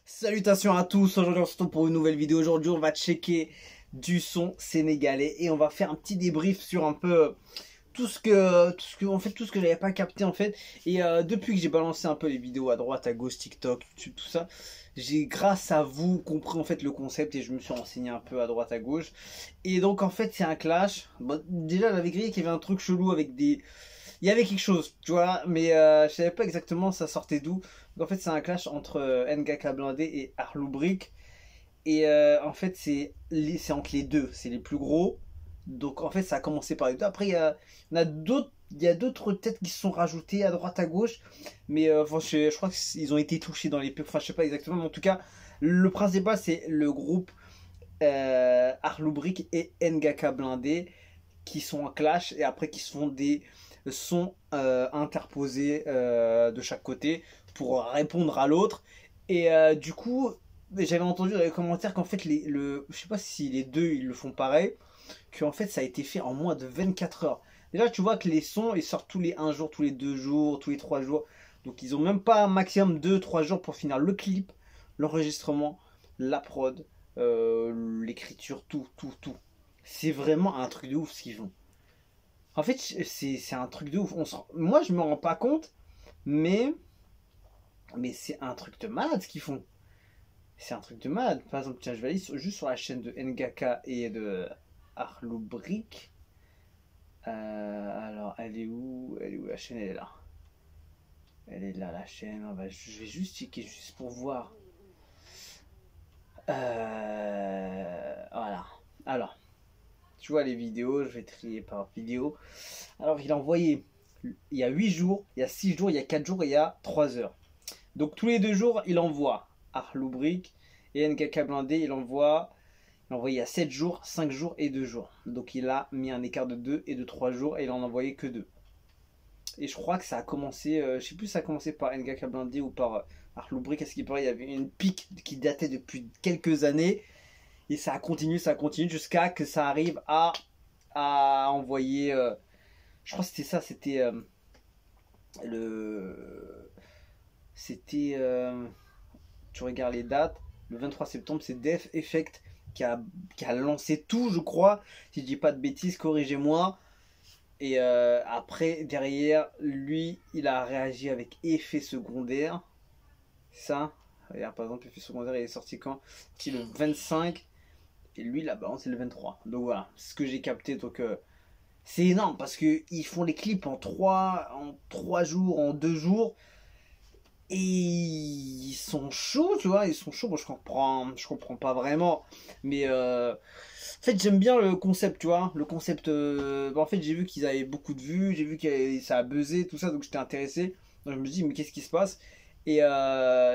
Salutations à tous, aujourd'hui on se retrouve pour une nouvelle vidéo. Aujourd'hui on va checker du son sénégalais et on va faire un petit débrief sur un peu tout ce que j'avais pas capté en fait. Et depuis que j'ai balancé un peu les vidéos à droite, à gauche, TikTok, YouTube, tout ça, j'ai grâce à vous compris en fait le concept et je me suis renseigné un peu à droite, à gauche. Et donc en fait c'est un clash. Bon, déjà j'avais grillé qu'il y avait un truc chelou avec des... Il y avait quelque chose, tu vois, mais je savais pas exactement ça sortait d'où. Donc en fait c'est un clash entre Ngaka Blindé et Arlou Brick. Et en fait c'est entre les deux, c'est les plus gros. Donc en fait ça a commencé par les deux. Après il y a d'autres têtes qui se sont rajoutées à droite à gauche. Mais enfin, je crois qu'ils ont été touchés dans les pubs. Enfin je sais pas exactement. Mais en tout cas le principal c'est le groupe Arlou Brick et Ngaka Blindé qui sont en clash. Et après qui se font des sons interposés de chaque côté pour répondre à l'autre. Et du coup j'avais entendu dans les commentaires qu'en fait je sais pas si les deux ils le font pareil, qu'en fait ça a été fait en moins de 24 heures. Déjà tu vois que les sons ils sortent tous les 1 jour, tous les 2 jours, tous les 3 jours. Donc ils ont même pas un maximum 2-3 jours pour finir le clip, l'enregistrement, la prod, l'écriture, tout. C'est vraiment un truc de ouf ce qu'ils font. En fait c'est un truc de ouf. Moi je me rends pas compte, mais c'est un truc de malade ce qu'ils font. C'est un truc de malade. Par exemple, tiens, je vais aller juste sur la chaîne de Ngaka et de Arlou Brick. Alors, elle est où? Elle est où la chaîne? Elle est là. Elle est là, la chaîne. Je vais juste checker, juste pour voir. Voilà. Alors, tu vois les vidéos, je vais trier par vidéo. Alors, il a envoyé il y a 8 jours, il y a 6 jours, il y a 4 jours et il y a 3 heures. Donc, tous les 2 jours, il envoie Arlou Brick et Ngaka Blindé, il envoie il y a 7 jours, 5 jours et 2 jours. Donc il a mis un écart de 2 et de 3 jours et il en a envoyé que 2. Et je crois que ça a commencé, je sais plus si ça a commencé par Ngaka Blindé ou par Arlou Brick. Est-ce qu'il paraît, il y avait une pique qui datait depuis quelques années. Et ça a continué jusqu'à que ça arrive à envoyer... je crois que c'était ça, c'était le... C'était... tu regardes les dates, le 23 septembre, c'est Def Effect qui a lancé tout, je crois. Si je dis pas de bêtises, corrigez-moi. Et après, derrière, lui, il a réagi avec Effet Secondaire. Ça, regarde, par exemple, Effet Secondaire, il est sorti quand? C'est le 25. Et lui, il a balancé le 23. Donc voilà, c'est ce que j'ai capté. Donc c'est énorme parce qu'ils font les clips en 3 jours, en 2 jours. Et ils sont chauds, tu vois, ils sont chauds. Bon, je comprends pas vraiment, mais en fait, j'aime bien le concept, tu vois. Le concept, en fait, j'ai vu qu'ils avaient beaucoup de vues, j'ai vu que ça a buzzé, tout ça, donc j'étais intéressé. Donc je me dis, mais qu'est-ce qui se passe? Et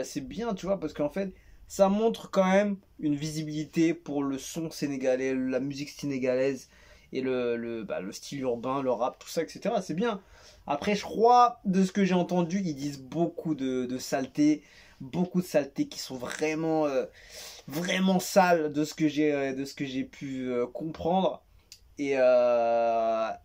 c'est bien, tu vois, parce qu'en fait, ça montre quand même une visibilité pour le son sénégalais, la musique sénégalaise et le style urbain, le rap, tout ça, etc. C'est bien. Après, je crois, de ce que j'ai entendu, ils disent beaucoup de saletés qui sont vraiment, vraiment sales de ce que j'ai pu comprendre. Bah,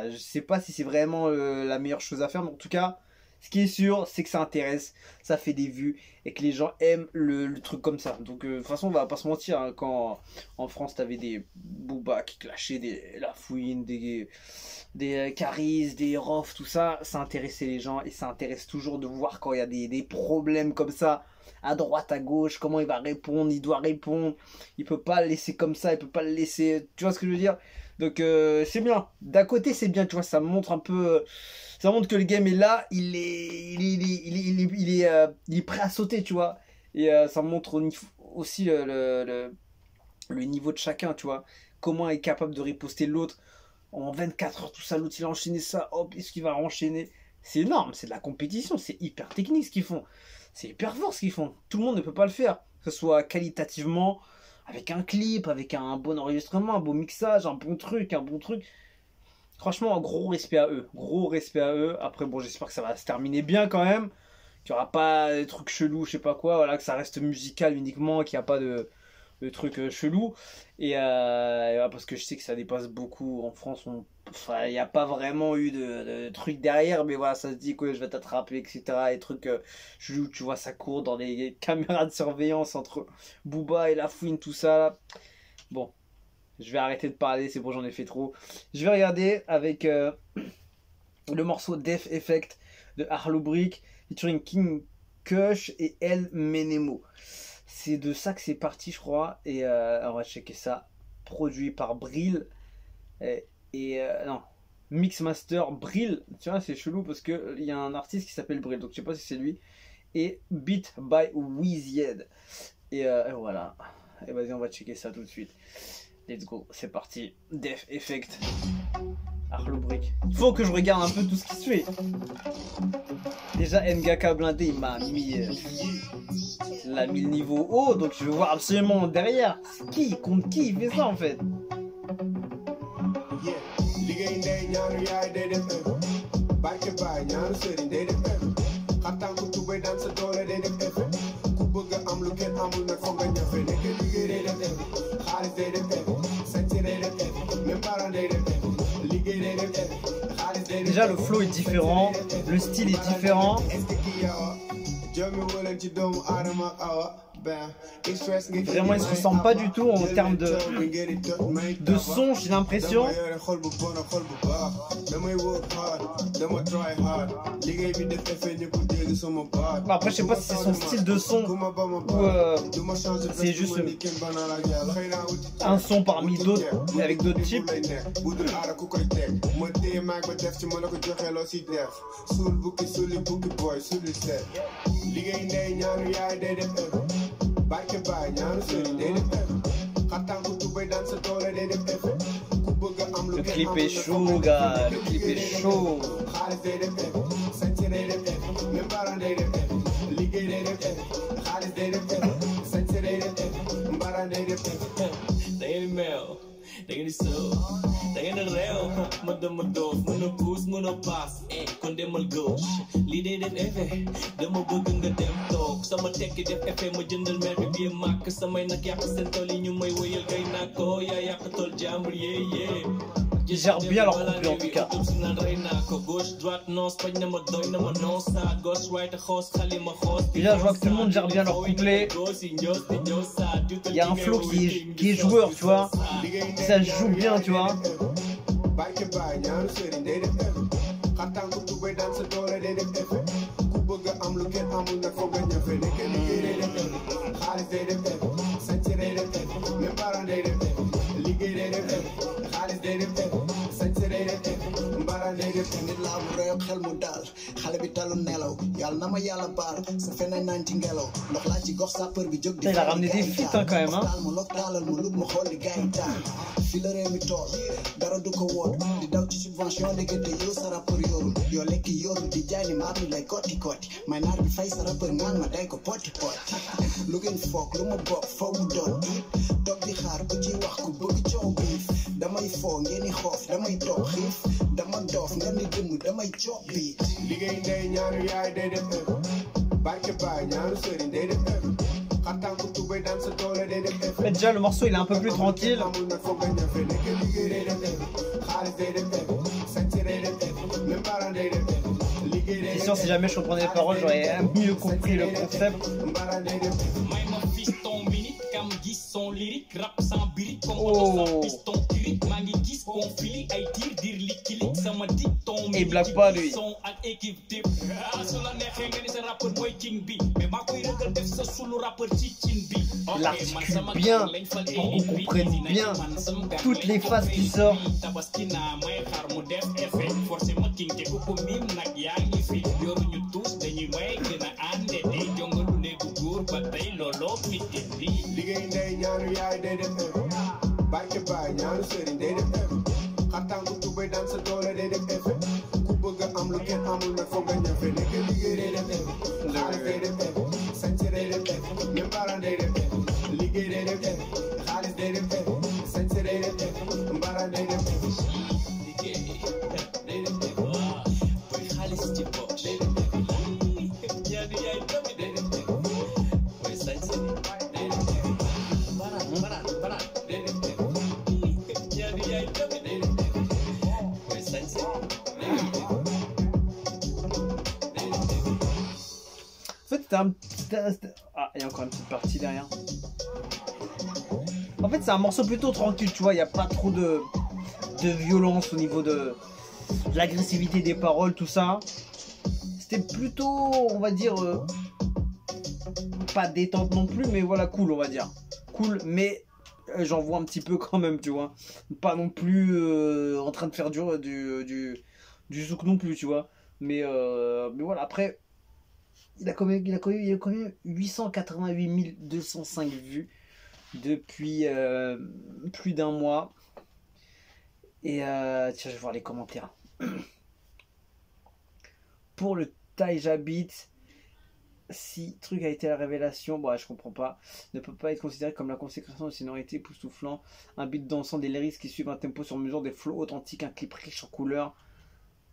je sais pas si c'est vraiment la meilleure chose à faire, mais en tout cas, ce qui est sûr, c'est que ça intéresse, ça fait des vues et que les gens aiment le truc comme ça. Donc, de toute façon, on va pas se mentir, hein, quand en France, t'avais des Booba qui clashaient, des Lafouine, des Caris, des Rof, tout ça, ça intéressait les gens et ça intéresse toujours de voir quand il y a des problèmes comme ça, à droite, à gauche, comment il va répondre, il doit répondre, il peut pas le laisser comme ça, il peut pas le laisser, tu vois ce que je veux dire? Donc c'est bien, d'un côté c'est bien, tu vois, ça montre un peu, ça montre que le game est là, il est prêt à sauter, tu vois, et ça montre aussi le niveau de chacun, tu vois, comment est capable de riposter l'autre en 24 heures, tout ça, l'autre il a enchaîné ça, hop, est-ce qu'il va enchaîner? C'est énorme, c'est de la compétition, c'est hyper technique ce qu'ils font. C'est hyper fort ce qu'ils font. Tout le monde ne peut pas le faire. Que ce soit qualitativement, avec un clip, avec un bon enregistrement, un beau mixage, un bon truc, Franchement, gros respect à eux. Gros respect à eux. Après, bon, j'espère que ça va se terminer bien quand même. Qu'il n'y aura pas des trucs chelous, je sais pas quoi. Voilà, que ça reste musical uniquement, qu'il n'y a pas de le truc chelou. Et parce que je sais que ça dépasse beaucoup en France. Enfin, il n'y a pas vraiment eu de truc derrière, mais voilà, ça se dit que je vais t'attraper, etc. Et trucs chelous, tu vois, ça court dans les caméras de surveillance entre Booba et La Fouine, tout ça. Bon, je vais arrêter de parler, c'est bon, j'en ai fait trop. Je vais regarder avec le morceau Def Effect de Arlo Brick, featuring King Kush et El Menemo. C'est de ça que c'est parti, je crois. Et on va checker ça. Produit par Brill. Non, Mixmaster Brill. Tu vois, c'est chelou parce qu'il y a un artiste qui s'appelle Brill. Donc je sais pas si c'est lui. Et Beat by Weezyed. Et voilà. Et vas-y, on va checker ça tout de suite. Let's go, c'est parti. Def Effect. Arlo Brick. Il faut que je regarde un peu tout ce qui se fait. Déjà, Ngaka Blindé, il m'a mis le niveau haut, donc je veux voir absolument derrière. Qui, contre qui il fait ça en fait? Déjà le flow est différent, le style est différent. Vraiment, il se ressemble pas du tout en termes de son, j'ai l'impression. Après, je sais pas si c'est son style de son ou c'est juste un son parmi d'autres avec d'autres types. Le clip est chaud, gars. Le clip est chaud. Da ngeen di sëw da ngeen di réew ma dama doof mën a puus mën a paas kon demal gauche lii day def effet dama bëgg nga dem toog sama tekki def effet ma jëndal mer bi bii màkk samay nag yàq seen tool yi ñu may wëyal gay naa ko yaa yàq tool jàmbur yee Ils gèrent bien leur couplet en tout cas. Déjà, je vois que tout le monde gère bien leur couplet. Il y a un flow qui est joueur, tu vois. Ça joue bien, tu vois. Il a ramené des feats hein, quand même hein. Mais déjà le morceau il est un peu plus tranquille. C'est sûr si jamais je reprenais les paroles j'aurais mieux compris le concept. Et blague pas lui. Il articule bien pour qu'on comprenne bien toutes les phases qui sortent. Ah, il y a encore une petite partie derrière. En fait, c'est un morceau plutôt tranquille, tu vois. Il n'y a pas trop de violence au niveau de l'agressivité des paroles, tout ça. C'était plutôt, on va dire, pas détente non plus, mais voilà, cool, on va dire. Cool, mais j'en vois un petit peu quand même, tu vois. Pas non plus en train de faire du zouk non plus, tu vois. Mais voilà, après, il a quand même 888 205 vues depuis plus d'un mois. Et tiens, je vais voir les commentaires. Pour le Taija Beat, si truc a été la révélation, bon, je comprends pas, ne peut pas être considéré comme la consécration de sonorité époustouflant, un beat dansant, des lyrics qui suivent un tempo sur mesure, des flows authentiques, un clip riche en couleurs,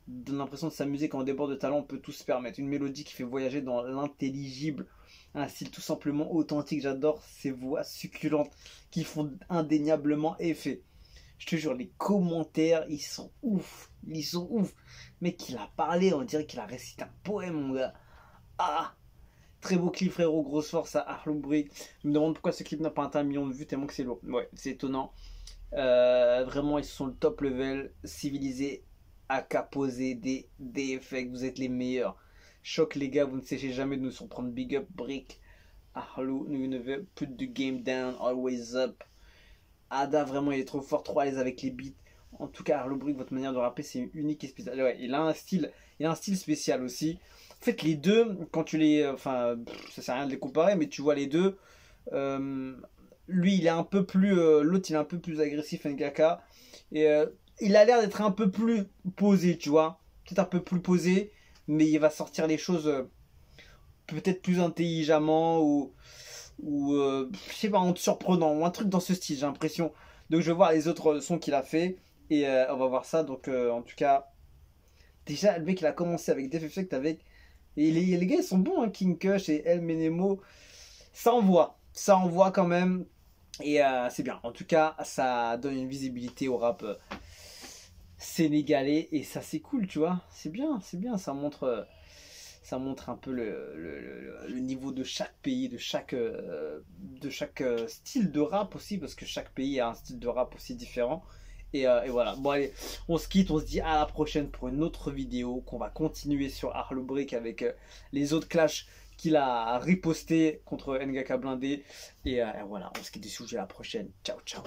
donne l'impression de s'amuser quand on déborde de talent, on peut tout se permettre. Une mélodie qui fait voyager dans l'intelligible, un style tout simplement authentique. J'adore ces voix succulentes qui font indéniablement effet. Je te jure, les commentaires, ils sont ouf. Ils sont ouf. Mec, il a parlé, on dirait qu'il a récité un poème, mon gars. Ah, très beau clip, frérot. Grosse force à Arlo Brick. Je me demande pourquoi ce clip n'a pas atteint 1 million de vues, tellement que c'est lourd. Ouais, c'est étonnant. Vraiment, ils sont le top level, civilisés, à poser des effets. Vous êtes les meilleurs. Choc, les gars, vous ne cessez jamais de nous surprendre. Big up, Brick. Arlo, nous never put the game down, always up. Ada, vraiment, il est trop fort, trop à l'aise avec les beats. En tout cas, Arlo Brick, votre manière de rapper, c'est unique et spécial. Ouais, il a un style spécial aussi. En fait, les deux, quand tu les... Enfin, ça sert à rien de les comparer, mais tu vois les deux. Lui, il est un peu plus... L'autre, il est un peu plus agressif, Ngaka. Et il a l'air d'être un peu plus posé, tu vois. Peut-être un peu plus posé, mais il va sortir les choses peut-être plus intelligemment ou je sais pas, en te surprenant ou un truc dans ce style, j'ai l'impression. Donc je vais voir les autres sons qu'il a fait et on va voir ça. Donc en tout cas, déjà le mec il a commencé avec Def Effect avec et les gars ils sont bons, hein, King Kush et El Menemo, ça envoie quand même et c'est bien. En tout cas, ça donne une visibilité au rap sénégalais et ça c'est cool, tu vois. C'est bien, ça montre. Ça montre un peu le niveau de chaque pays, de chaque style de rap aussi, parce que chaque pays a un style de rap aussi différent. Et voilà. Bon allez, on se quitte, on se dit à la prochaine pour une autre vidéo qu'on va continuer sur Arlo Brick avec les autres clashs qu'il a riposté contre Ngaka Blindé. Et voilà, on se quitte des sujets à la prochaine. Ciao, ciao.